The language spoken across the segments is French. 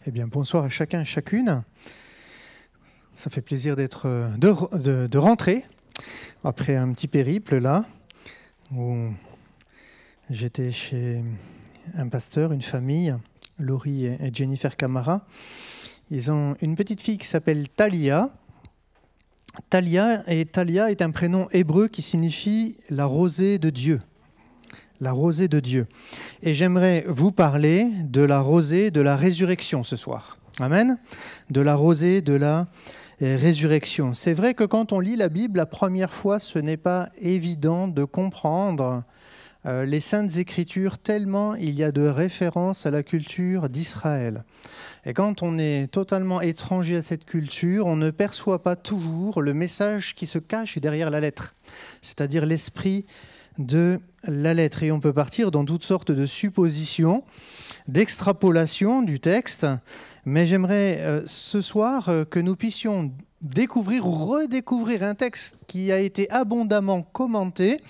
Eh bien, bonsoir à chacun et chacune. Ça fait plaisir de rentrer après un petit périple là, où j'étais chez un pasteur, une famille, Laurie et Jennifer Camara. Ils ont une petite fille qui s'appelle Thalia. Thalia est un prénom hébreu qui signifie la rosée de Dieu. La rosée de Dieu. Et j'aimerais vous parler de la rosée de la résurrection ce soir. Amen. De la rosée de la résurrection. C'est vrai que quand on lit la Bible, la première fois, ce n'est pas évident de comprendre les Saintes Écritures, tellement il y a de références à la culture d'Israël. Et quand on est totalement étranger à cette culture, on ne perçoit pas toujours le message qui se cache derrière la lettre, c'est-à-dire l'esprit de la lettre. Et on peut partir dans toutes sortes de suppositions, d'extrapolation du texte, mais j'aimerais ce soir que nous puissions découvrir ou redécouvrir un texte qui a été abondamment commenté.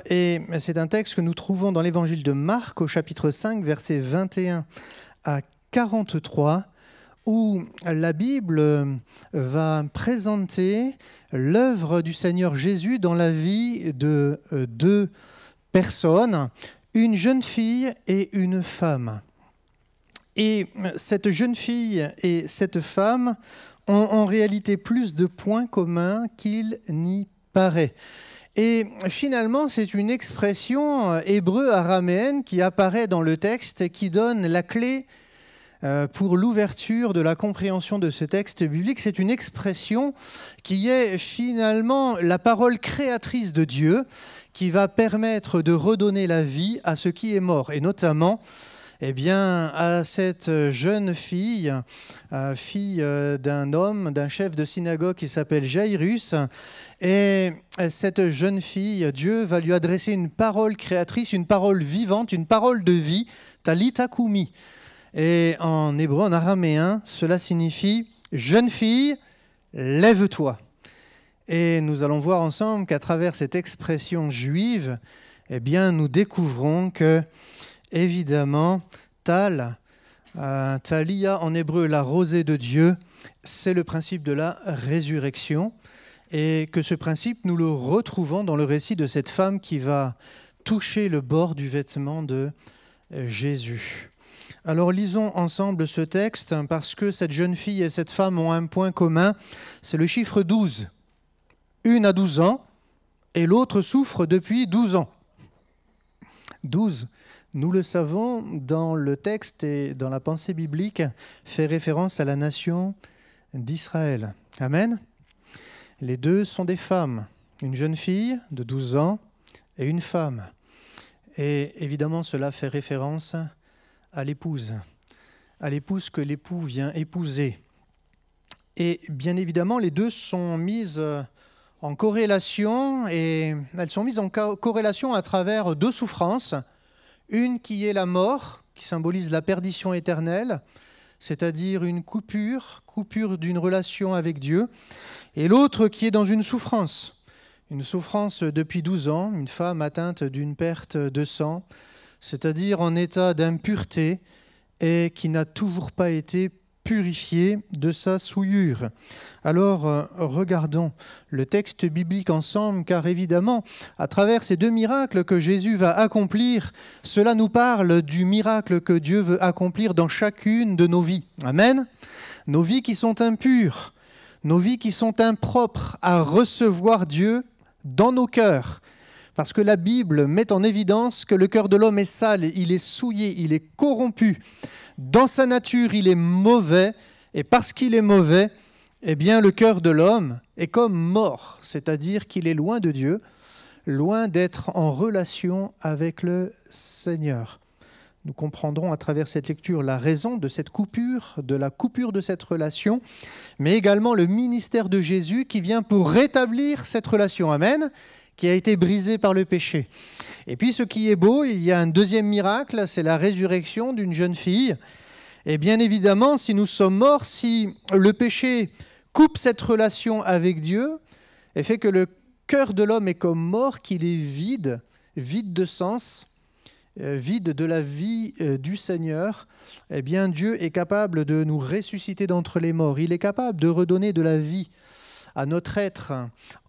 Et c'est un texte que nous trouvons dans l'évangile de Marc au chapitre 5, versets 21 à 43, où la Bible va présenter l'œuvre du Seigneur Jésus dans la vie de deux personnes, une jeune fille et une femme. Et cette jeune fille et cette femme ont en réalité plus de points communs qu'il n'y paraît. Et finalement, c'est une expression hébreu-araméenne qui apparaît dans le texte et qui donne la clé pour l'ouverture de la compréhension de ce texte biblique. C'est une expression qui est finalement la parole créatrice de Dieu qui va permettre de redonner la vie à ce qui est mort, et notamment à cette jeune fille, fille d'un homme, d'un chef de synagogue qui s'appelle Jairus. Et cette jeune fille, Dieu va lui adresser une parole créatrice, une parole vivante, une parole de vie, Talitha Koumi. Et en hébreu, en araméen, cela signifie « jeune fille, lève-toi ». Et nous allons voir ensemble qu'à travers cette expression juive, nous découvrons que, évidemment, Thalia en hébreu, la rosée de Dieu, c'est le principe de la résurrection. Et que ce principe, nous le retrouvons dans le récit de cette femme qui va toucher le bord du vêtement de Jésus. Alors lisons ensemble ce texte parce que cette jeune fille et cette femme ont un point commun, c'est le chiffre 12. Une a 12 ans et l'autre souffre depuis 12 ans. 12, nous le savons, dans le texte et dans la pensée biblique, fait référence à la nation d'Israël. Amen. Les deux sont des femmes, une jeune fille de 12 ans et une femme. Et évidemment, cela fait référence à l'épouse que l'époux vient épouser. Et bien évidemment, les deux sont mises en corrélation, et elles sont mises en corrélation à travers deux souffrances. Une qui est la mort, qui symbolise la perdition éternelle, c'est-à-dire une coupure d'une relation avec Dieu, et l'autre qui est dans une souffrance depuis 12 ans, une femme atteinte d'une perte de sang, c'est-à-dire en état d'impureté et qui n'a toujours pas été purifiée de sa souillure. Alors, regardons le texte biblique ensemble, car évidemment, à travers ces deux miracles que Jésus va accomplir, cela nous parle du miracle que Dieu veut accomplir dans chacune de nos vies. Amen. Nos vies qui sont impures, nos vies qui sont impropres à recevoir Dieu dans nos cœurs. Parce que la Bible met en évidence que le cœur de l'homme est sale, il est souillé, il est corrompu. Dans sa nature, il est mauvais. Et parce qu'il est mauvais, le cœur de l'homme est comme mort. C'est-à-dire qu'il est loin de Dieu, loin d'être en relation avec le Seigneur. Nous comprendrons à travers cette lecture la raison de cette coupure, de la coupure de cette relation, mais également le ministère de Jésus qui vient pour rétablir cette relation. Amen. Qui a été brisé par le péché. Et puis ce qui est beau, il y a un deuxième miracle, c'est la résurrection d'une jeune fille. Et bien évidemment, si nous sommes morts, si le péché coupe cette relation avec Dieu, et fait que le cœur de l'homme est comme mort, qu'il est vide de sens, vide de la vie du Seigneur, eh bien Dieu est capable de nous ressusciter d'entre les morts. Il est capable de redonner de la vie à notre être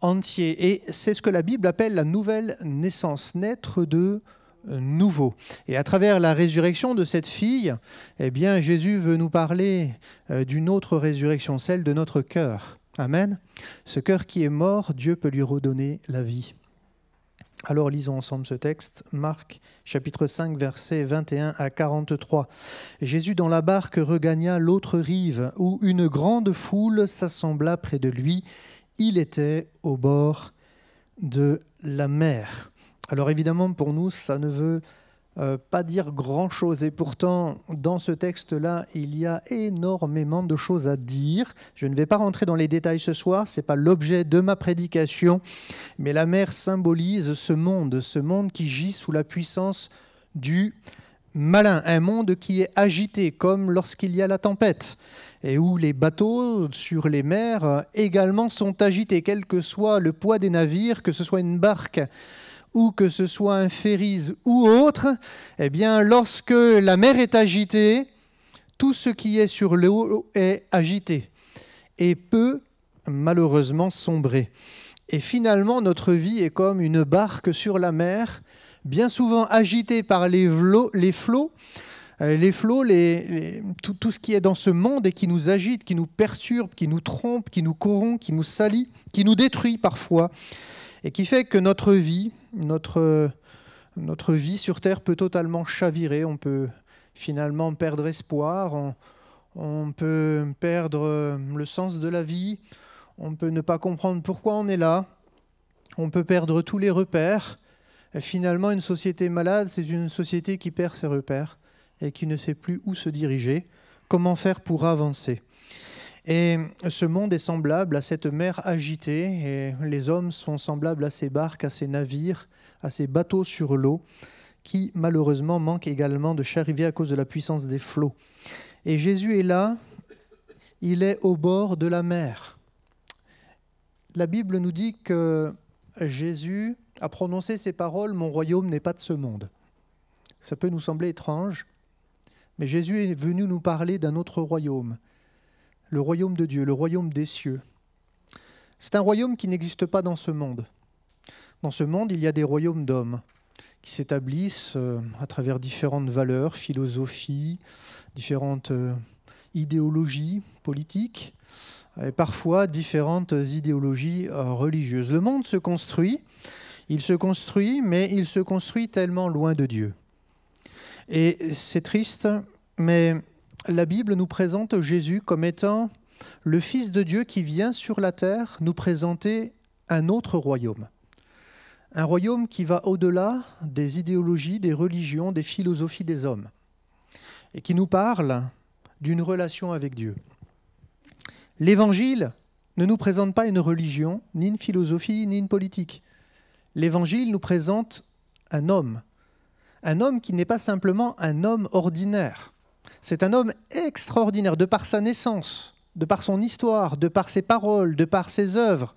entier. Et c'est ce que la Bible appelle la nouvelle naissance, naître de nouveau. Et à travers la résurrection de cette fille, eh bien Jésus veut nous parler d'une autre résurrection, celle de notre cœur. Amen. Ce cœur qui est mort, Dieu peut lui redonner la vie. Alors lisons ensemble ce texte, Marc chapitre 5, versets 21 à 43. Jésus dans la barque regagna l'autre rive, où une grande foule s'assembla près de lui. Il était au bord de la mer. Alors évidemment, pour nous, ça ne veut pas dire grand-chose. Et pourtant, dans ce texte-là, il y a énormément de choses à dire. Je ne vais pas rentrer dans les détails ce soir, ce n'est pas l'objet de ma prédication. Mais la mer symbolise ce monde qui gît sous la puissance du malin. Un monde qui est agité, comme lorsqu'il y a la tempête, et où les bateaux sur les mers également sont agités, quel que soit le poids des navires, que ce soit une barque ou que ce soit un ferry ou autre, eh bien, lorsque la mer est agitée, tout ce qui est sur l'eau est agité et peut malheureusement sombrer. Et finalement, notre vie est comme une barque sur la mer, bien souvent agitée par les flots, tout ce qui est dans ce monde et qui nous agite, qui nous perturbe, qui nous trompe, qui nous corrompt, qui nous salit, qui nous détruit parfois, et qui fait que notre vie sur Terre peut totalement chavirer. On peut finalement perdre espoir, on peut perdre le sens de la vie, on peut ne pas comprendre pourquoi on est là, on peut perdre tous les repères. Et finalement, une société malade, c'est une société qui perd ses repères et qui ne sait plus où se diriger, comment faire pour avancer. Et ce monde est semblable à cette mer agitée, et les hommes sont semblables à ces barques, à ces navires, à ces bateaux sur l'eau, qui malheureusement manquent également de chariver à cause de la puissance des flots. Et Jésus est là, il est au bord de la mer. La Bible nous dit que Jésus a prononcé ces paroles « Mon royaume n'est pas de ce monde ». Ça peut nous sembler étrange, mais Jésus est venu nous parler d'un autre royaume, le royaume de Dieu, le royaume des cieux. C'est un royaume qui n'existe pas dans ce monde. Dans ce monde, il y a des royaumes d'hommes qui s'établissent à travers différentes valeurs, philosophies, différentes idéologies politiques, et parfois différentes idéologies religieuses. Le monde se construit, mais il se construit tellement loin de Dieu. Et c'est triste, mais la Bible nous présente Jésus comme étant le Fils de Dieu qui vient sur la terre nous présenter un autre royaume. Un royaume qui va au-delà des idéologies, des religions, des philosophies des hommes, et qui nous parle d'une relation avec Dieu. L'Évangile ne nous présente pas une religion, ni une philosophie, ni une politique. L'Évangile nous présente un homme qui n'est pas simplement un homme ordinaire. C'est un homme extraordinaire de par sa naissance, de par son histoire, de par ses paroles, de par ses œuvres,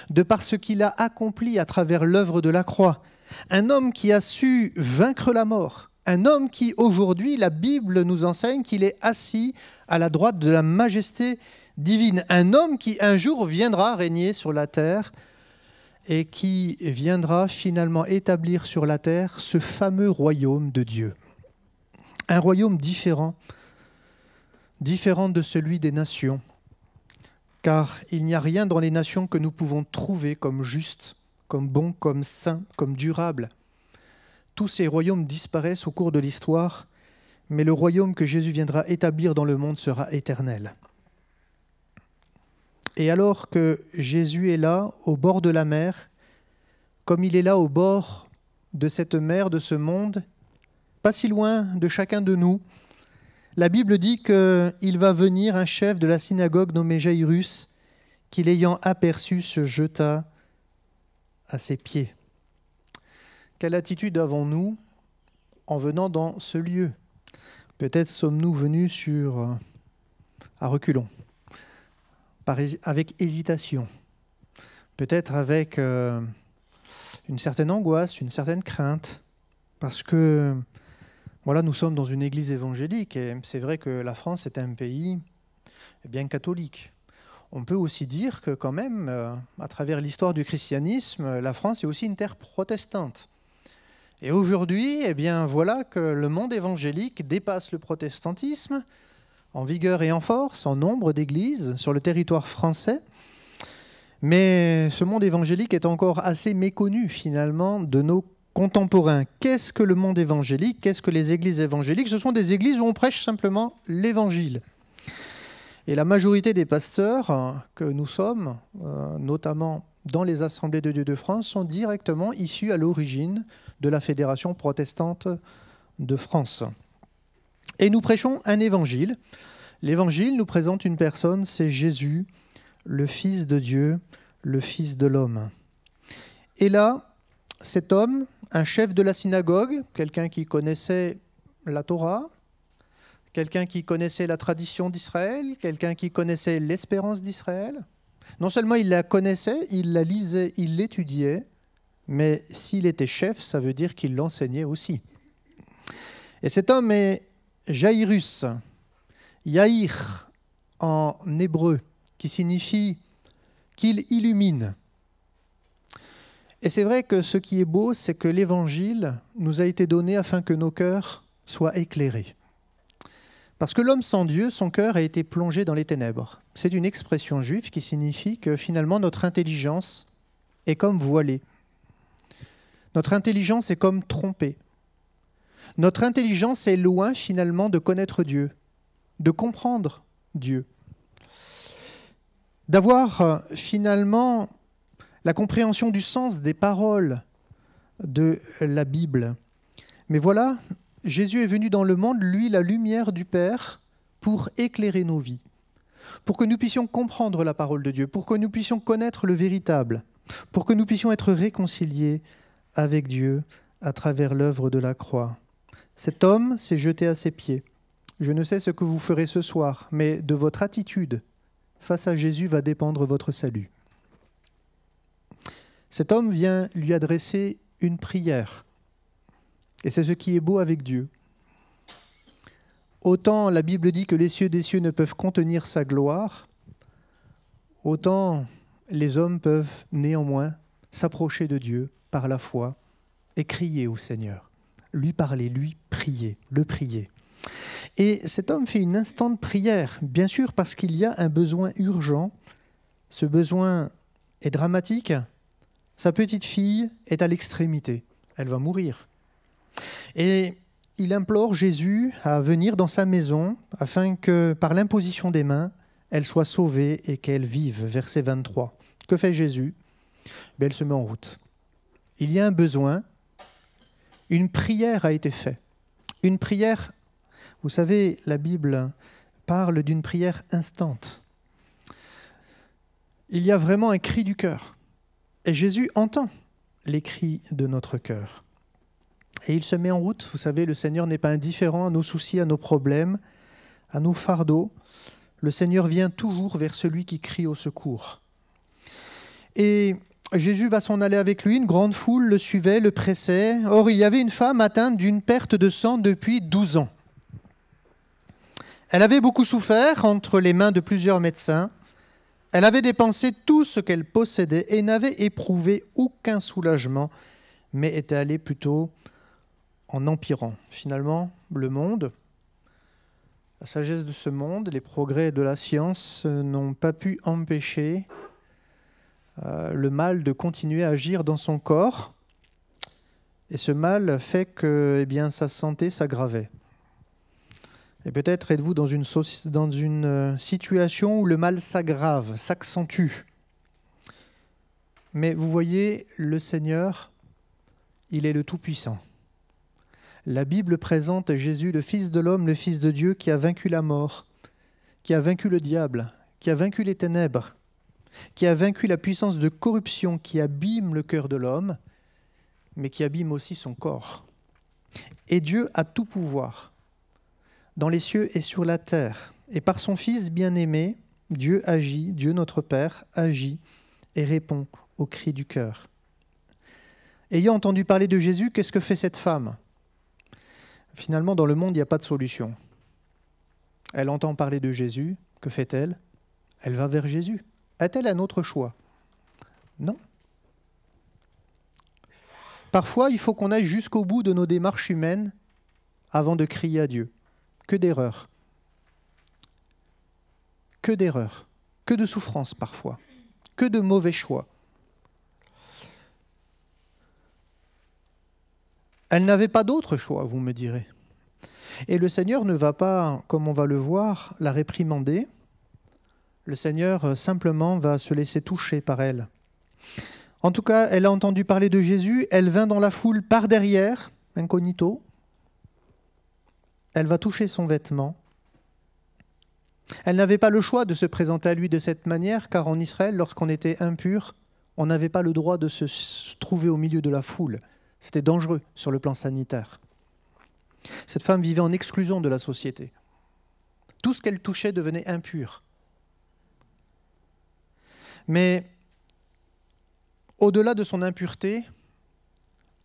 de par ce qu'il a accompli à travers l'œuvre de la croix. Un homme qui a su vaincre la mort. Un homme qui, aujourd'hui, la Bible nous enseigne qu'il est assis à la droite de la majesté divine. Un homme qui, un jour, viendra régner sur la terre et qui viendra finalement établir sur la terre ce fameux royaume de Dieu. Un royaume différent de celui des nations, car il n'y a rien dans les nations que nous pouvons trouver comme juste, comme bon, comme saint, comme durable. Tous ces royaumes disparaissent au cours de l'histoire, mais le royaume que Jésus viendra établir dans le monde sera éternel. Et alors que Jésus est là, au bord de la mer, comme il est là au bord de cette mer, de ce monde, pas si loin de chacun de nous, la Bible dit qu'il va venir un chef de la synagogue nommé Jairus, qui l'ayant aperçu se jeta à ses pieds. Quelle attitude avons-nous en venant dans ce lieu? Peut-être sommes-nous venus à reculons, avec hésitation, peut-être avec une certaine angoisse, une certaine crainte. Parce que voilà, nous sommes dans une église évangélique et c'est vrai que la France est un pays bien catholique. On peut aussi dire que quand même, à travers l'histoire du christianisme, la France est aussi une terre protestante. Et aujourd'hui, eh bien, voilà que le monde évangélique dépasse le protestantisme en vigueur et en force, en nombre d'églises sur le territoire français. Mais ce monde évangélique est encore assez méconnu finalement de nos contemporains. Qu'est-ce que le monde évangélique? Qu'est-ce que les églises évangéliques? Ce sont des églises où on prêche simplement l'évangile. Et la majorité des pasteurs que nous sommes, notamment dans les Assemblées de Dieu de France, sont directement issus à l'origine de la Fédération protestante de France. Et nous prêchons un évangile. L'évangile nous présente une personne, c'est Jésus, le Fils de Dieu, le Fils de l'homme. Et là, cet homme, un chef de la synagogue, quelqu'un qui connaissait la Torah, quelqu'un qui connaissait la tradition d'Israël, quelqu'un qui connaissait l'espérance d'Israël. Non seulement il la connaissait, il la lisait, il l'étudiait, mais s'il était chef, ça veut dire qu'il l'enseignait aussi. Et cet homme est Jaïrus, Yaïr en hébreu, qui signifie qu'il illumine. Et c'est vrai que ce qui est beau, c'est que l'Évangile nous a été donné afin que nos cœurs soient éclairés. Parce que l'homme sans Dieu, son cœur a été plongé dans les ténèbres. C'est une expression juive qui signifie que finalement notre intelligence est comme voilée. Notre intelligence est comme trompée. Notre intelligence est loin finalement de connaître Dieu, de comprendre Dieu, d'avoir finalement la compréhension du sens des paroles de la Bible. Mais voilà, Jésus est venu dans le monde, lui, la lumière du Père, pour éclairer nos vies, pour que nous puissions comprendre la parole de Dieu, pour que nous puissions connaître le véritable, pour que nous puissions être réconciliés avec Dieu à travers l'œuvre de la croix. Cet homme s'est jeté à ses pieds. Je ne sais ce que vous ferez ce soir, mais de votre attitude face à Jésus va dépendre votre salut. Cet homme vient lui adresser une prière. Et c'est ce qui est beau avec Dieu. Autant la Bible dit que les cieux des cieux ne peuvent contenir sa gloire, autant les hommes peuvent néanmoins s'approcher de Dieu par la foi et crier au Seigneur. Lui parler, lui prier, le prier. Et cet homme fait une instant de prière, bien sûr parce qu'il y a un besoin urgent. Ce besoin est dramatique. Sa petite fille est à l'extrémité. Elle va mourir. Et il implore Jésus à venir dans sa maison afin que, par l'imposition des mains, elle soit sauvée et qu'elle vive. Verset 23. Que fait Jésus? Elle se met en route. Il y a un besoin. Une prière a été faite. Une prière, vous savez, la Bible parle d'une prière instante. Il y a vraiment un cri du cœur. Et Jésus entend les cris de notre cœur. Et il se met en route. Vous savez, le Seigneur n'est pas indifférent à nos soucis, à nos problèmes, à nos fardeaux. Le Seigneur vient toujours vers celui qui crie au secours. Et Jésus va s'en aller avec lui. Une grande foule le suivait, le pressait. Or, il y avait une femme atteinte d'une perte de sang depuis 12 ans. Elle avait beaucoup souffert entre les mains de plusieurs médecins. Elle avait dépensé tout ce qu'elle possédait et n'avait éprouvé aucun soulagement, mais était allée plutôt en empirant. Finalement, le monde, la sagesse de ce monde, les progrès de la science n'ont pas pu empêcher le mal de continuer à agir dans son corps. Et ce mal fait que sa santé s'aggravait. Et peut-être êtes-vous dans une situation où le mal s'aggrave, s'accentue. Mais vous voyez, le Seigneur, il est le Tout-Puissant. La Bible présente Jésus, le Fils de l'homme, le Fils de Dieu, qui a vaincu la mort, qui a vaincu le diable, qui a vaincu les ténèbres, qui a vaincu la puissance de corruption qui abîme le cœur de l'homme, mais qui abîme aussi son corps. Et Dieu a tout pouvoir, dans les cieux et sur la terre. Et par son Fils bien-aimé, Dieu agit, Dieu notre Père agit et répond aux cris du cœur. Ayant entendu parler de Jésus, qu'est-ce que fait cette femme? Finalement, dans le monde, il n'y a pas de solution. Elle entend parler de Jésus. Que fait-elle? Elle va vers Jésus. A-t-elle un autre choix? Non. Parfois, il faut qu'on aille jusqu'au bout de nos démarches humaines avant de crier à Dieu. Que d'erreurs. Que d'erreurs. Que de souffrances parfois. Que de mauvais choix. Elle n'avait pas d'autre choix, vous me direz. Et le Seigneur ne va pas, comme on va le voir, la réprimander. Le Seigneur simplement va se laisser toucher par elle. En tout cas, elle a entendu parler de Jésus, elle vint dans la foule par derrière, incognito. Elle va toucher son vêtement. Elle n'avait pas le choix de se présenter à lui de cette manière, car en Israël, lorsqu'on était impur, on n'avait pas le droit de se trouver au milieu de la foule. C'était dangereux sur le plan sanitaire. Cette femme vivait en exclusion de la société. Tout ce qu'elle touchait devenait impur. Mais au-delà de son impureté,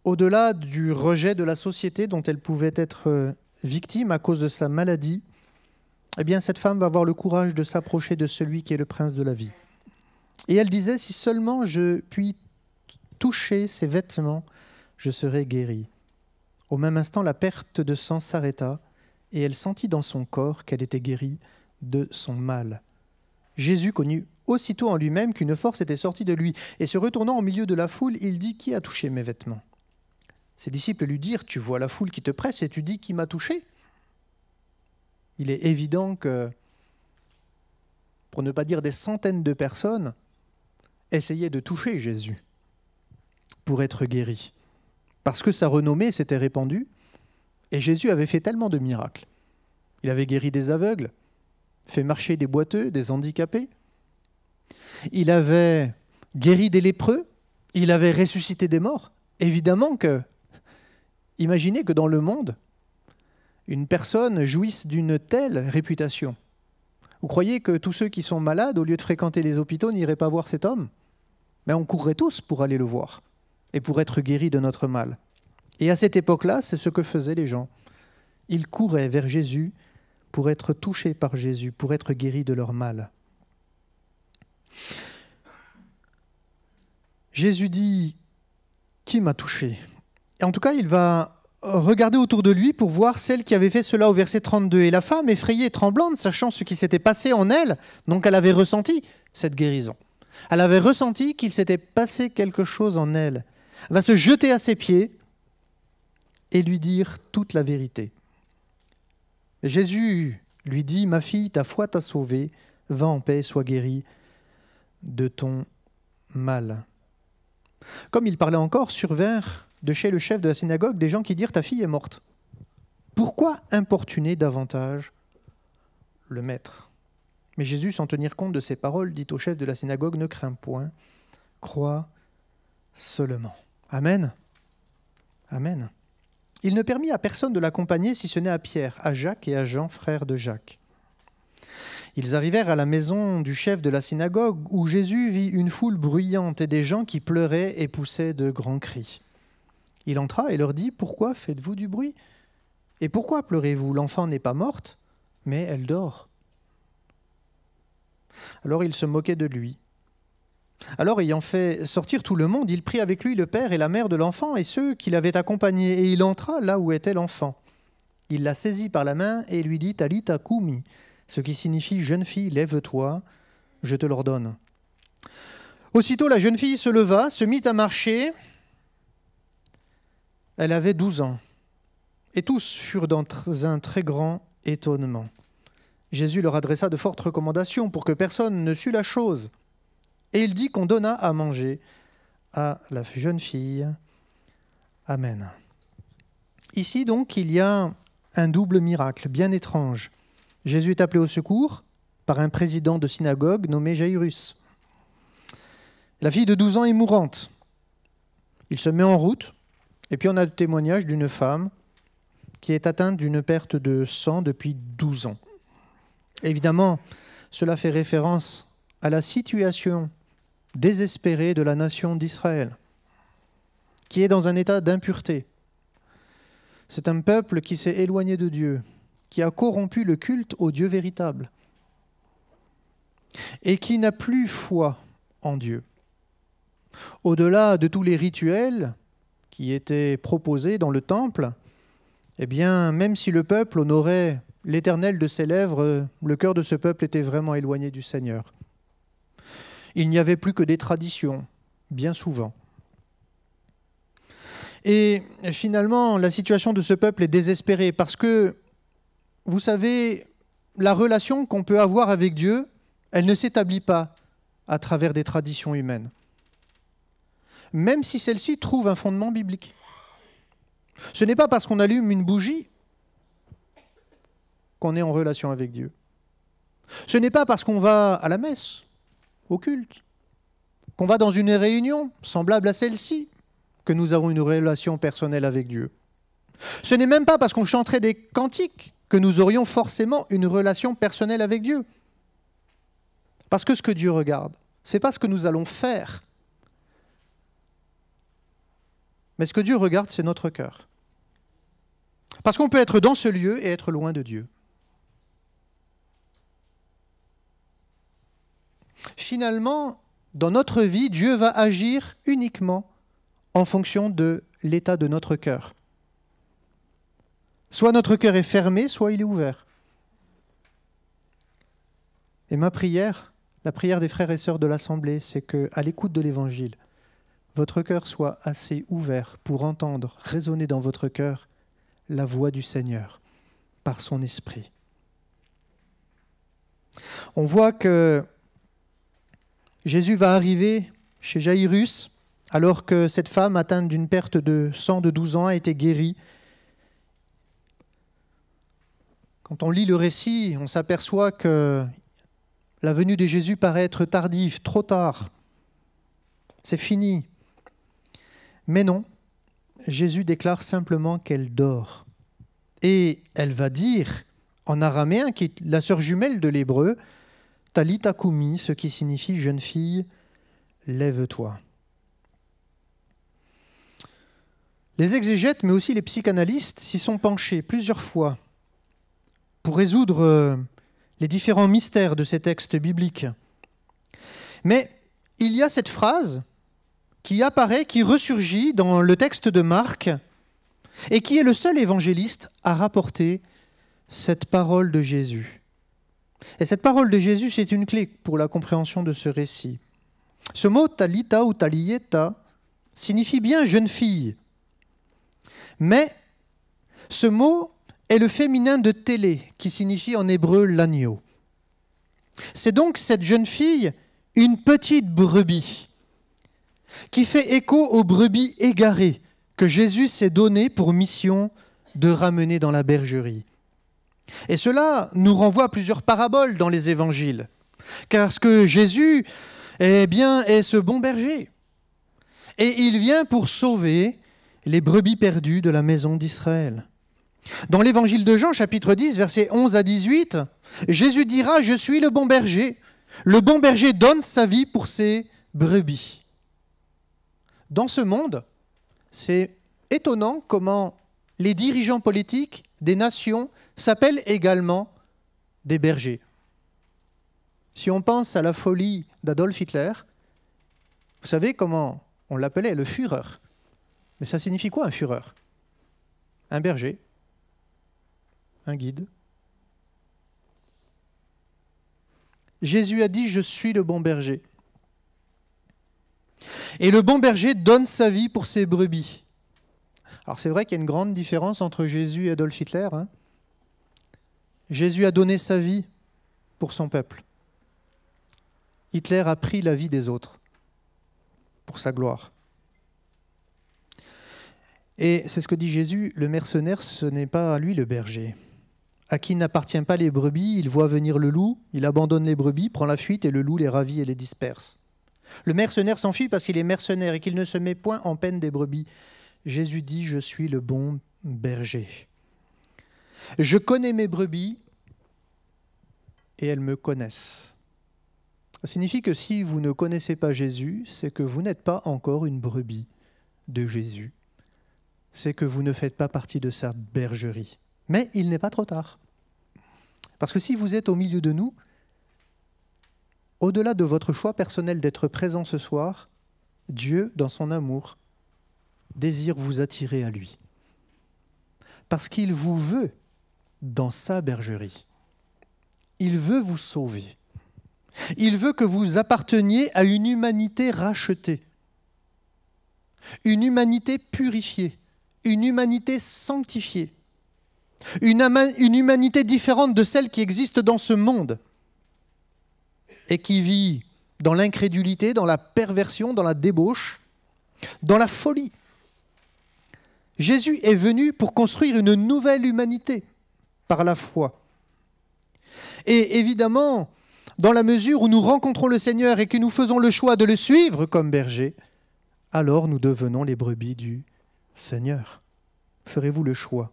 au-delà du rejet de la société dont elle pouvait être victime à cause de sa maladie, eh bien cette femme va avoir le courage de s'approcher de celui qui est le prince de la vie. Et elle disait, si seulement je puis toucher ses vêtements, je serai guérie. Au même instant, la perte de sang s'arrêta et elle sentit dans son corps qu'elle était guérie de son mal. Jésus connut aussitôt en lui-même qu'une force était sortie de lui et se retournant au milieu de la foule, il dit « Qui a touché mes vêtements ?» Ses disciples lui dirent « Tu vois la foule qui te presse et tu dis « Qui m'a touché ?» Il est évident que, pour ne pas dire des centaines de personnes, essayaient de toucher Jésus pour être guéris. Parce que sa renommée s'était répandue et Jésus avait fait tellement de miracles. Il avait guéri des aveugles, fait marcher des boiteux, des handicapés. Il avait guéri des lépreux, il avait ressuscité des morts. Évidemment que, imaginez que dans le monde, une personne jouisse d'une telle réputation. Vous croyez que tous ceux qui sont malades, au lieu de fréquenter les hôpitaux, n'iraient pas voir cet homme? Mais on courrait tous pour aller le voir et pour être guéris de notre mal. Et à cette époque-là, c'est ce que faisaient les gens. Ils couraient vers Jésus pour être touchés par Jésus, pour être guéris de leur mal. Jésus dit « Qui m'a touché ?» Et en tout cas, il va regarder autour de lui pour voir celle qui avait fait cela au verset 32. Et la femme, effrayée et tremblante, sachant ce qui s'était passé en elle, donc elle avait ressenti cette guérison. Elle avait ressenti qu'il s'était passé quelque chose en elle. Elle va se jeter à ses pieds et lui dire toute la vérité. Jésus lui dit « Ma fille, ta foi t'a sauvée, va en paix, sois guérie de ton mal. » Comme il parlait encore, survinrent de chez le chef de la synagogue des gens qui dirent « Ta fille est morte. Pourquoi importuner davantage le maître ?» Mais Jésus, sans tenir compte de ces paroles, dit au chef de la synagogue « Ne crains point, crois seulement. » Amen. Amen. Il ne permit à personne de l'accompagner si ce n'est à Pierre, à Jacques et à Jean, frères de Jacques. Ils arrivèrent à la maison du chef de la synagogue où Jésus vit une foule bruyante et des gens qui pleuraient et poussaient de grands cris. Il entra et leur dit « Pourquoi faites-vous du bruit? Et pourquoi pleurez-vous? L'enfant n'est pas morte, mais elle dort. » Alors il se moquait de lui. Alors, ayant fait sortir tout le monde, il prit avec lui le père et la mère de l'enfant et ceux qui l'avaient accompagné, et il entra là où était l'enfant. Il la saisit par la main et lui dit « Talitha koumi », ce qui signifie « Jeune fille, lève-toi, je te l'ordonne ». Aussitôt, la jeune fille se leva, se mit à marcher. Elle avait 12 ans. Et tous furent dans un très grand étonnement. Jésus leur adressa de fortes recommandations pour que personne ne sût la chose. Et il dit qu'on donna à manger à la jeune fille. Amen. Ici donc, il y a un double miracle bien étrange. Jésus est appelé au secours par un président de synagogue nommé Jairus. La fille de 12 ans est mourante. Il se met en route, et puis on a le témoignage d'une femme qui est atteinte d'une perte de sang depuis 12 ans. Évidemment, cela fait référence à la situation désespérée de la nation d'Israël, qui est dans un état d'impureté. C'est un peuple qui s'est éloigné de Dieu, qui a corrompu le culte au Dieu véritable et qui n'a plus foi en Dieu. Au-delà de tous les rituels qui étaient proposés dans le temple, eh bien, même si le peuple honorait l'Éternel de ses lèvres, le cœur de ce peuple était vraiment éloigné du Seigneur. Il n'y avait plus que des traditions, bien souvent. Et finalement, la situation de ce peuple est désespérée parce que, vous savez, la relation qu'on peut avoir avec Dieu, elle ne s'établit pas à travers des traditions humaines, même si celle-ci trouve un fondement biblique. Ce n'est pas parce qu'on allume une bougie qu'on est en relation avec Dieu. Ce n'est pas parce qu'on va à la messe, au culte, qu'on va dans une réunion semblable à celle-ci, que nous avons une relation personnelle avec Dieu. Ce n'est même pas parce qu'on chanterait des cantiques que nous aurions forcément une relation personnelle avec Dieu. Parce que ce que Dieu regarde, ce n'est pas ce que nous allons faire, mais ce que Dieu regarde, c'est notre cœur. Parce qu'on peut être dans ce lieu et être loin de Dieu. Finalement, dans notre vie, Dieu va agir uniquement en fonction de l'état de notre cœur. Soit notre cœur est fermé, soit il est ouvert. Et ma prière, la prière des frères et sœurs de l'Assemblée, c'est qu'à l'écoute de l'Évangile, votre cœur soit assez ouvert pour entendre résonner dans votre cœur la voix du Seigneur par son Esprit. On voit que Jésus va arriver chez Jaïrus alors que cette femme atteinte d'une perte de sang de 12 ans a été guérie. Quand on lit le récit, on s'aperçoit que la venue de Jésus paraît être tardive, trop tard. C'est fini. Mais non, Jésus déclare simplement qu'elle dort. Et elle va dire, en araméen, qui est la sœur jumelle de l'hébreu, Talitha koumi, ce qui signifie « jeune fille, lève-toi ». Les exégètes, mais aussi les psychanalystes, s'y sont penchés plusieurs fois pour résoudre les différents mystères de ces textes bibliques. Mais il y a cette phrase qui apparaît, qui ressurgit dans le texte de Marc, et qui est le seul évangéliste à rapporter cette parole de Jésus. Et cette parole de Jésus, c'est une clé pour la compréhension de ce récit. Ce mot Talitha ou Talieta signifie bien jeune fille. Mais ce mot est le féminin de télé, qui signifie en hébreu l'agneau. C'est donc cette jeune fille, une petite brebis, qui fait écho aux brebis égarées que Jésus s'est donné pour mission de ramener dans la bergerie. Et cela nous renvoie à plusieurs paraboles dans les évangiles, parce que Jésus est ce bon berger. Et il vient pour sauver les brebis perdues de la maison d'Israël. Dans l'évangile de Jean, chapitre 10, versets 11 à 18, Jésus dira « Je suis le bon berger. Le bon berger donne sa vie pour ses brebis. » Dans ce monde, c'est étonnant comment les dirigeants politiques des nations s'appellent également des bergers. Si on pense à la folie d'Adolf Hitler, vous savez comment on l'appelait, le Führer. Mais ça signifie quoi un Führer? Un berger, un guide. Jésus a dit « Je suis le bon berger ». Et le bon berger donne sa vie pour ses brebis. Alors c'est vrai qu'il y a une grande différence entre Jésus et Adolf Hitler. Jésus a donné sa vie pour son peuple. Hitler a pris la vie des autres pour sa gloire. Et c'est ce que dit Jésus, le mercenaire, ce n'est pas à lui le berger. À qui n'appartient pas les brebis, il voit venir le loup, il abandonne les brebis, prend la fuite et le loup les ravit et les disperse. Le mercenaire s'enfuit parce qu'il est mercenaire et qu'il ne se met point en peine des brebis. Jésus dit, je suis le bon berger. Je connais mes brebis et elles me connaissent. Ça signifie que si vous ne connaissez pas Jésus, c'est que vous n'êtes pas encore une brebis de Jésus. c'est que vous ne faites pas partie de sa bergerie. Mais il n'est pas trop tard. Parce que si vous êtes au milieu de nous, au-delà de votre choix personnel d'être présent ce soir, Dieu, dans son amour, désire vous attirer à lui. Parce qu'il vous veut dans sa bergerie. Il veut vous sauver. Il veut que vous apparteniez à une humanité rachetée, une humanité purifiée, une humanité sanctifiée, une humanité différente de celle qui existe dans ce monde et qui vit dans l'incrédulité, dans la perversion, dans la débauche, dans la folie. Jésus est venu pour construire une nouvelle humanité par la foi. Et évidemment, dans la mesure où nous rencontrons le Seigneur et que nous faisons le choix de le suivre comme berger, alors nous devenons les brebis du Seigneur. Ferez-vous le choix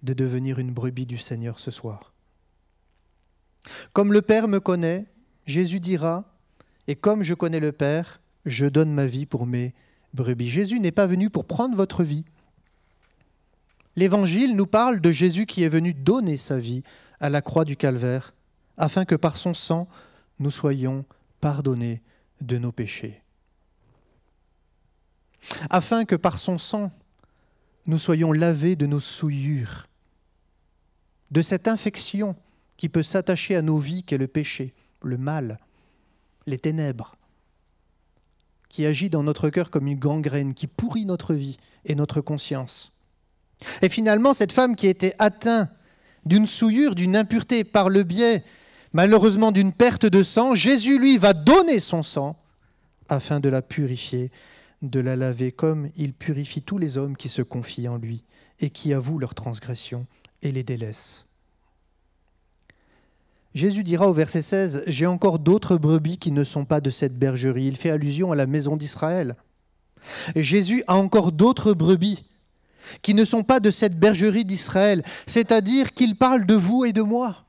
de devenir une brebis du Seigneur ce soir? Comme le Père me connaît, Jésus dira, et comme je connais le Père, je donne ma vie pour mes brebis. Jésus n'est pas venu pour prendre votre vie. L'Évangile nous parle de Jésus qui est venu donner sa vie à la croix du Calvaire, afin que par son sang, nous soyons pardonnés de nos péchés. Afin que par son sang, nous soyons lavés de nos souillures, de cette infection qui peut s'attacher à nos vies qu'est le péché, le mal, les ténèbres, qui agit dans notre cœur comme une gangrène, qui pourrit notre vie et notre conscience. Et finalement, cette femme qui était atteinte d'une souillure, d'une impureté par le biais, malheureusement, d'une perte de sang, Jésus, lui, va donner son sang afin de la purifier, de la laver, comme il purifie tous les hommes qui se confient en lui et qui avouent leurs transgressions et les délaissent. Jésus dira au verset 16, « J'ai encore d'autres brebis qui ne sont pas de cette bergerie. » Il fait allusion à la maison d'Israël. Et Jésus a encore d'autres brebis qui ne sont pas de cette bergerie d'Israël, c'est-à-dire qu'il parle de vous et de moi,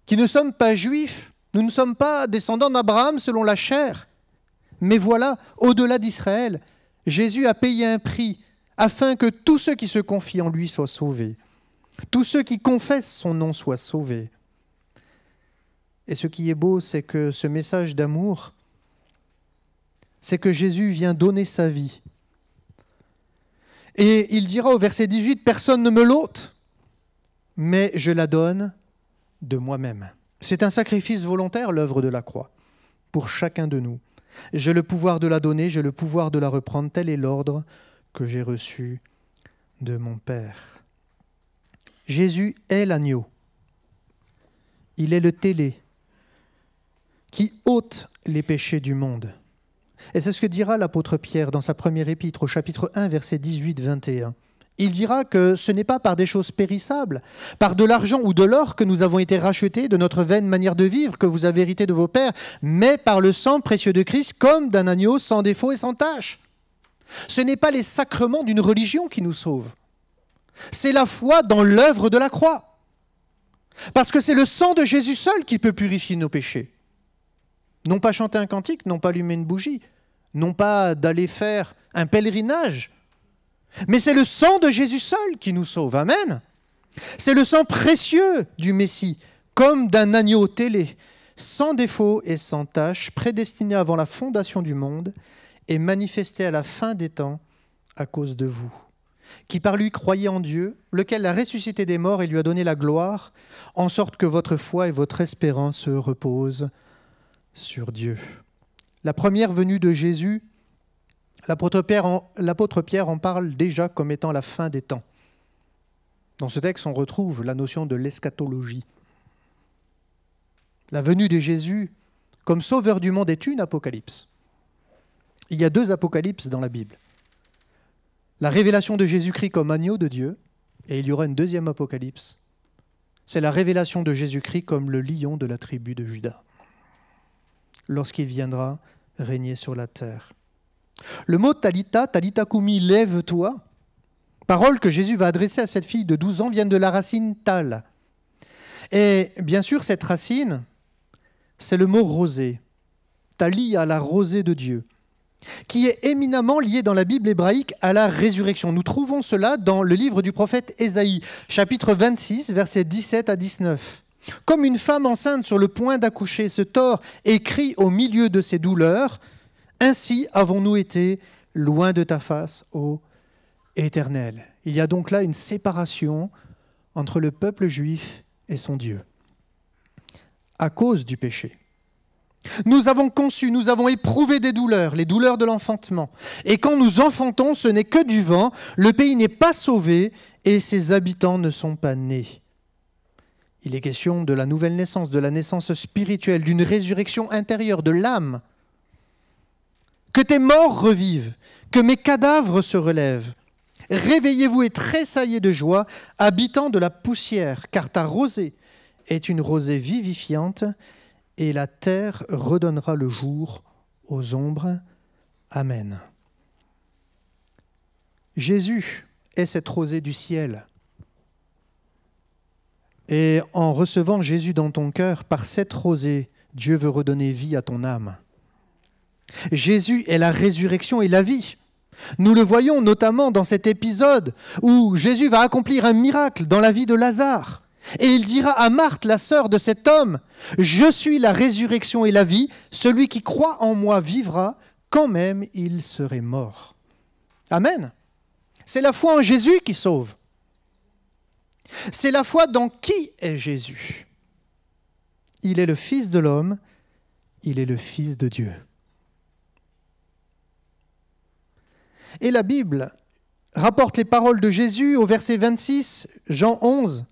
qui ne sommes pas juifs, nous ne sommes pas descendants d'Abraham selon la chair. Mais voilà, au-delà d'Israël, Jésus a payé un prix afin que tous ceux qui se confient en lui soient sauvés, tous ceux qui confessent son nom soient sauvés. Et ce qui est beau, c'est que ce message d'amour, c'est que Jésus vient donner sa vie. Et il dira au verset 18, « Personne ne me l'ôte, mais je la donne de moi-même. » C'est un sacrifice volontaire, l'œuvre de la croix, pour chacun de nous. J'ai le pouvoir de la donner, j'ai le pouvoir de la reprendre. Tel est l'ordre que j'ai reçu de mon Père. Jésus est l'agneau. Il est le télé qui ôte les péchés du monde. Et c'est ce que dira l'apôtre Pierre dans sa première épître, au chapitre 1, versets 18-21. Il dira que ce n'est pas par des choses périssables, par de l'argent ou de l'or que nous avons été rachetés de notre vaine manière de vivre que vous avez hérité de vos pères, mais par le sang précieux de Christ comme d'un agneau sans défaut et sans tache. Ce n'est pas les sacrements d'une religion qui nous sauvent. C'est la foi dans l'œuvre de la croix. Parce que c'est le sang de Jésus seul qui peut purifier nos péchés. Non pas chanter un cantique, non pas allumer une bougie, non pas d'aller faire un pèlerinage, mais c'est le sang de Jésus seul qui nous sauve. Amen. C'est le sang précieux du Messie, comme d'un agneau télé, sans défaut et sans tache, prédestiné avant la fondation du monde et manifesté à la fin des temps à cause de vous, qui par lui croyez en Dieu, lequel l'a ressuscité des morts et lui a donné la gloire, en sorte que votre foi et votre espérance reposent sur Dieu. La première venue de Jésus, l'apôtre Pierre en parle déjà comme étant la fin des temps. Dans ce texte, on retrouve la notion de l'eschatologie. La venue de Jésus comme sauveur du monde est une apocalypse. Il y a 2 apocalypses dans la Bible. La révélation de Jésus-Christ comme agneau de Dieu, et il y aura une 2e apocalypse. C'est la révélation de Jésus-Christ comme le lion de la tribu de Juda, lorsqu'il viendra régner sur la terre. Le mot Talitha, Talitha Kumi, lève-toi, parole que Jésus va adresser à cette fille de 12 ans, vient de la racine Tal. Et bien sûr, cette racine, c'est le mot rosée. Tali à la rosée de Dieu. qui est éminemment lié dans la Bible hébraïque à la résurrection. Nous trouvons cela dans le livre du prophète Ésaïe, chapitre 26, versets 17 à 19. « Comme une femme enceinte sur le point d'accoucher se tord et crie au milieu de ses douleurs, ainsi avons-nous été loin de ta face, ô Éternel. » Il y a donc là une séparation entre le peuple juif et son Dieu, à cause du péché. Nous avons conçu, nous avons éprouvé des douleurs, les douleurs de l'enfantement. Et quand nous enfantons, ce n'est que du vent, le pays n'est pas sauvé et ses habitants ne sont pas nés. Il est question de la nouvelle naissance, de la naissance spirituelle, d'une résurrection intérieure de l'âme. Que tes morts revivent, que mes cadavres se relèvent. Réveillez-vous et tressaillez de joie, habitants de la poussière, car ta rosée est une rosée vivifiante, et la terre redonnera le jour aux ombres. Amen. Jésus est cette rosée du ciel. Et en recevant Jésus dans ton cœur, par cette rosée, Dieu veut redonner vie à ton âme. Jésus est la résurrection et la vie. Nous le voyons notamment dans cet épisode où Jésus va accomplir un miracle dans la vie de Lazare. Et il dira à Marthe, la sœur de cet homme, « Je suis la résurrection et la vie, celui qui croit en moi vivra, quand même il serait mort. » Amen. C'est la foi en Jésus qui sauve. C'est la foi dans qui est Jésus. Il est le Fils de l'homme, il est le Fils de Dieu. Et la Bible rapporte les paroles de Jésus au verset 26, Jean 11,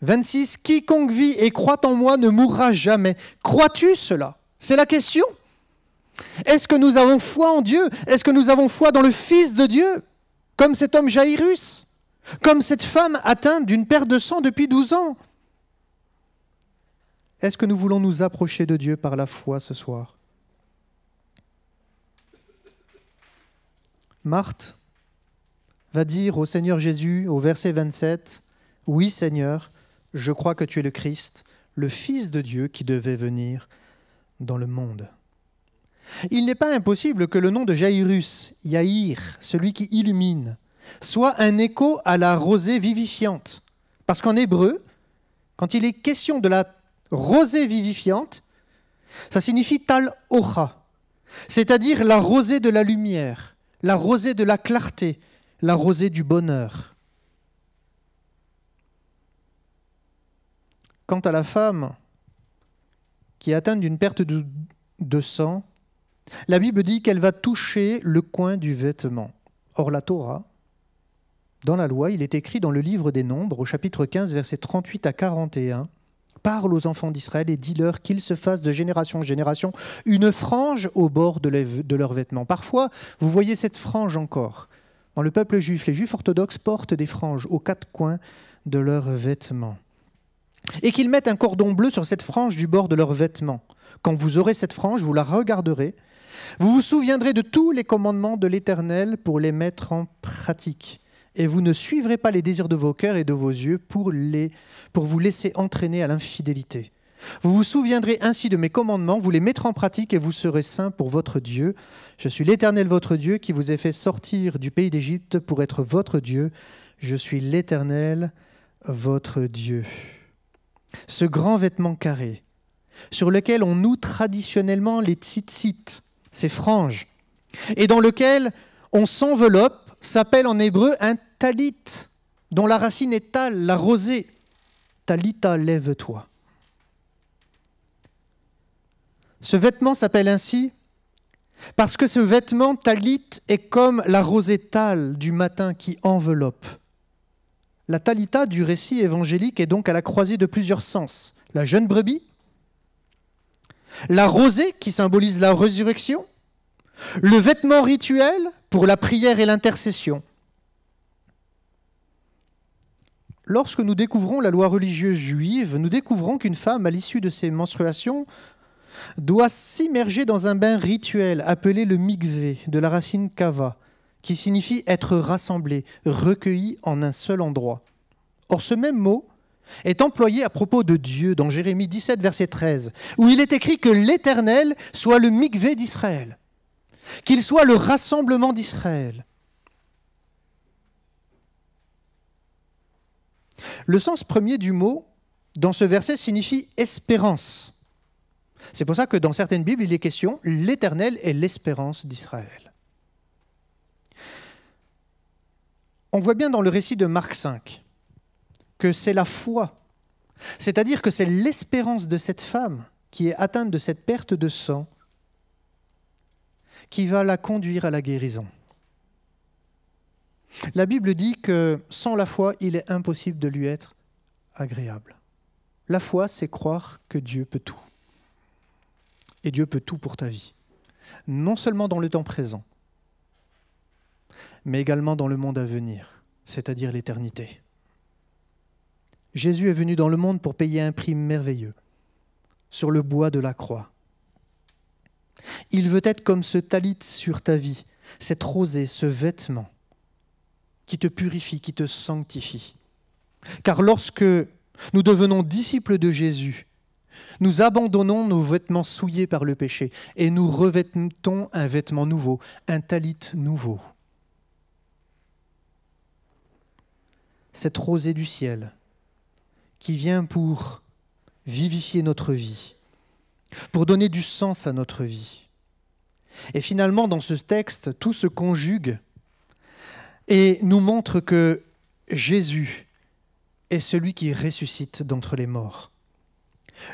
26, « Quiconque vit et croit en moi ne mourra jamais. » Crois-tu cela? C'est la question. Est-ce que nous avons foi en Dieu? Est-ce que nous avons foi dans le Fils de Dieu? Comme cet homme Jairus, comme cette femme atteinte d'une perte de sang depuis 12 ans. Est-ce que nous voulons nous approcher de Dieu par la foi ce soir? Marthe va dire au Seigneur Jésus, au verset 27, « Oui Seigneur, je crois que tu es le Christ, le Fils de Dieu qui devait venir dans le monde. » Il n'est pas impossible que le nom de Jairus, Yaïr, celui qui illumine, soit un écho à la rosée vivifiante. Parce qu'en hébreu, quand il est question de la rosée vivifiante, ça signifie tal ocha, c'est-à-dire la rosée de la lumière, la rosée de la clarté, la rosée du bonheur. Quant à la femme qui est atteinte d'une perte de sang, la Bible dit qu'elle va toucher le coin du vêtement. Or la Torah, dans la loi, il est écrit dans le livre des Nombres, au chapitre 15, versets 38 à 41, « Parle aux enfants d'Israël et dis-leur qu'ils se fassent de génération en génération une frange au bord de leurs vêtements. » Parfois, vous voyez cette frange encore. Dans le peuple juif, les juifs orthodoxes portent des franges aux quatre coins de leurs vêtements. Et qu'ils mettent un cordon bleu sur cette frange du bord de leurs vêtements. Quand vous aurez cette frange, vous la regarderez. Vous vous souviendrez de tous les commandements de l'Éternel pour les mettre en pratique. Et vous ne suivrez pas les désirs de vos cœurs et de vos yeux pour vous laisser entraîner à l'infidélité. Vous vous souviendrez ainsi de mes commandements, vous les mettrez en pratique et vous serez saints pour votre Dieu. Je suis l'Éternel votre Dieu qui vous ai fait sortir du pays d'Égypte pour être votre Dieu. Je suis l'Éternel votre Dieu. Ce grand vêtement carré, sur lequel on noue traditionnellement les tzitzit, ces franges, et dans lequel on s'enveloppe, s'appelle en hébreu un talit, dont la racine est tal, la rosée. Talita, lève-toi. Ce vêtement s'appelle ainsi parce que ce vêtement talit est comme la rosée tal du matin qui enveloppe. La talita du récit évangélique est donc à la croisée de plusieurs sens. La jeune brebis, la rosée qui symbolise la résurrection, le vêtement rituel pour la prière et l'intercession. Lorsque nous découvrons la loi religieuse juive, nous découvrons qu'une femme, à l'issue de ses menstruations, doit s'immerger dans un bain rituel appelé le mikvé, de la racine kava, qui signifie être rassemblé, recueilli en un seul endroit. Or, ce même mot est employé à propos de Dieu dans Jérémie 17, verset 13, où il est écrit que l'Éternel soit le mikvé d'Israël. qu'il soit le rassemblement d'Israël. Le sens premier du mot dans ce verset signifie espérance. C'est pour ça que dans certaines Bibles, il est question, l'Éternel est l'espérance d'Israël. On voit bien dans le récit de Marc 5 que c'est la foi, c'est-à-dire que c'est l'espérance de cette femme qui est atteinte de cette perte de sang qui va la conduire à la guérison. La Bible dit que sans la foi, il est impossible de lui être agréable. La foi, c'est croire que Dieu peut tout. Et Dieu peut tout pour ta vie. Non seulement dans le temps présent, mais également dans le monde à venir, c'est-à-dire l'éternité. Jésus est venu dans le monde pour payer un prix merveilleux, sur le bois de la croix. Il veut être comme ce talit sur ta vie, cette rosée, ce vêtement, qui te purifie, qui te sanctifie. Car lorsque nous devenons disciples de Jésus, nous abandonnons nos vêtements souillés par le péché et nous revêtons un vêtement nouveau, un talit nouveau. Cette rosée du ciel qui vient pour vivifier notre vie, pour donner du sens à notre vie. Et finalement, dans ce texte, tout se conjugue et nous montre que Jésus est celui qui ressuscite d'entre les morts.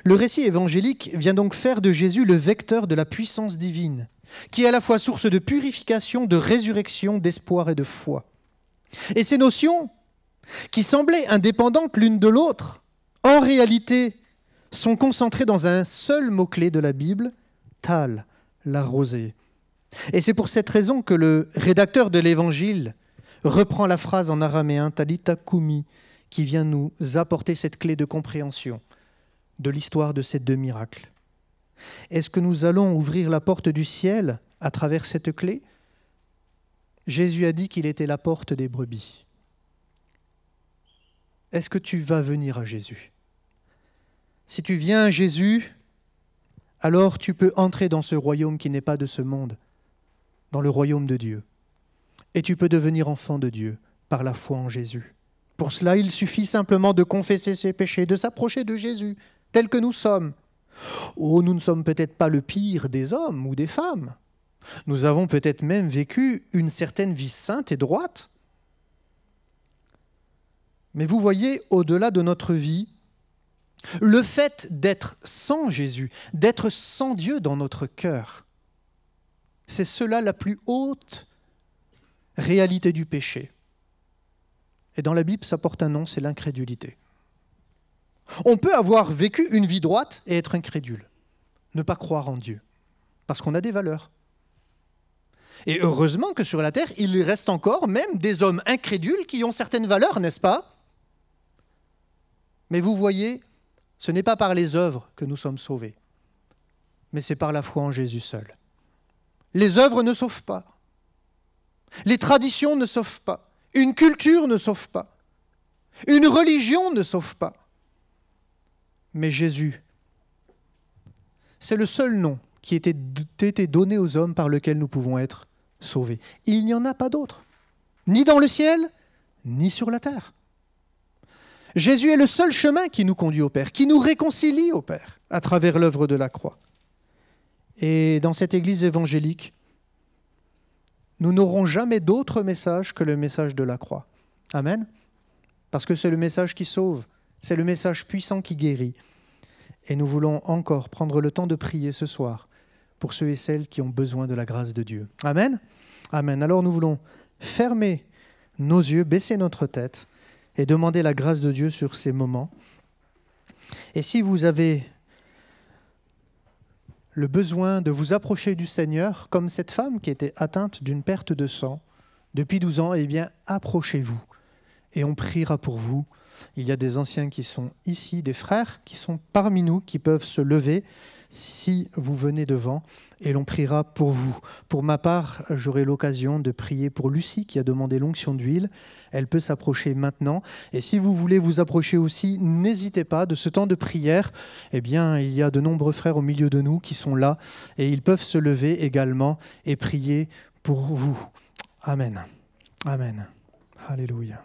Le récit évangélique vient donc faire de Jésus le vecteur de la puissance divine, qui est à la fois source de purification, de résurrection, d'espoir et de foi. Et ces notions, qui semblaient indépendantes l'une de l'autre, en réalité sont concentrées dans un seul mot-clé de la Bible, Tal, la rosée. Et c'est pour cette raison que le rédacteur de l'Évangile reprend la phrase en araméen Talitha Koumi, qui vient nous apporter cette clé de compréhension de l'histoire de ces deux miracles. Est-ce que nous allons ouvrir la porte du ciel à travers cette clé ? Jésus a dit qu'il était la porte des brebis. Est-ce que tu vas venir à Jésus ? Si tu viens à Jésus, alors tu peux entrer dans ce royaume qui n'est pas de ce monde, dans le royaume de Dieu. Et tu peux devenir enfant de Dieu par la foi en Jésus. Pour cela, il suffit simplement de confesser ses péchés, de s'approcher de Jésus, tel que nous sommes. Oh, nous ne sommes peut-être pas le pire des hommes ou des femmes. Nous avons peut-être même vécu une certaine vie sainte et droite. Mais vous voyez, au-delà de notre vie, le fait d'être sans Jésus, d'être sans Dieu dans notre cœur, c'est cela la plus haute réalité du péché. Et dans la Bible, ça porte un nom, c'est l'incrédulité. On peut avoir vécu une vie droite et être incrédule, ne pas croire en Dieu, parce qu'on a des valeurs. Et heureusement que sur la terre, il reste encore même des hommes incrédules qui ont certaines valeurs, n'est-ce pas ? Mais vous voyez, ce n'est pas par les œuvres que nous sommes sauvés, mais c'est par la foi en Jésus seul. Les œuvres ne sauvent pas. Les traditions ne sauvent pas. Une culture ne sauve pas. Une religion ne sauve pas. Mais Jésus, c'est le seul nom qui était donné aux hommes par lequel nous pouvons être sauvés. Il n'y en a pas d'autre, ni dans le ciel, ni sur la terre. Jésus est le seul chemin qui nous conduit au Père, qui nous réconcilie au Père à travers l'œuvre de la croix. Et dans cette Église évangélique, nous n'aurons jamais d'autre message que le message de la croix. Amen. Parce que c'est le message qui sauve, c'est le message puissant qui guérit. Et nous voulons encore prendre le temps de prier ce soir pour ceux et celles qui ont besoin de la grâce de Dieu. Amen. Amen. Alors nous voulons fermer nos yeux, baisser notre tête et demander la grâce de Dieu sur ces moments. Et si vous avez le besoin de vous approcher du Seigneur, comme cette femme qui était atteinte d'une perte de sang depuis 12 ans, eh bien, approchez-vous et on priera pour vous. Il y a des anciens qui sont ici, des frères qui sont parmi nous, qui peuvent se lever si vous venez devant, et l'on priera pour vous. Pour ma part, j'aurai l'occasion de prier pour Lucie qui a demandé l'onction d'huile. Elle peut s'approcher maintenant. Et si vous voulez vous approcher aussi, n'hésitez pas. De ce temps de prière, eh bien, il y a de nombreux frères au milieu de nous qui sont là et ils peuvent se lever également et prier pour vous. Amen. Amen. Alléluia.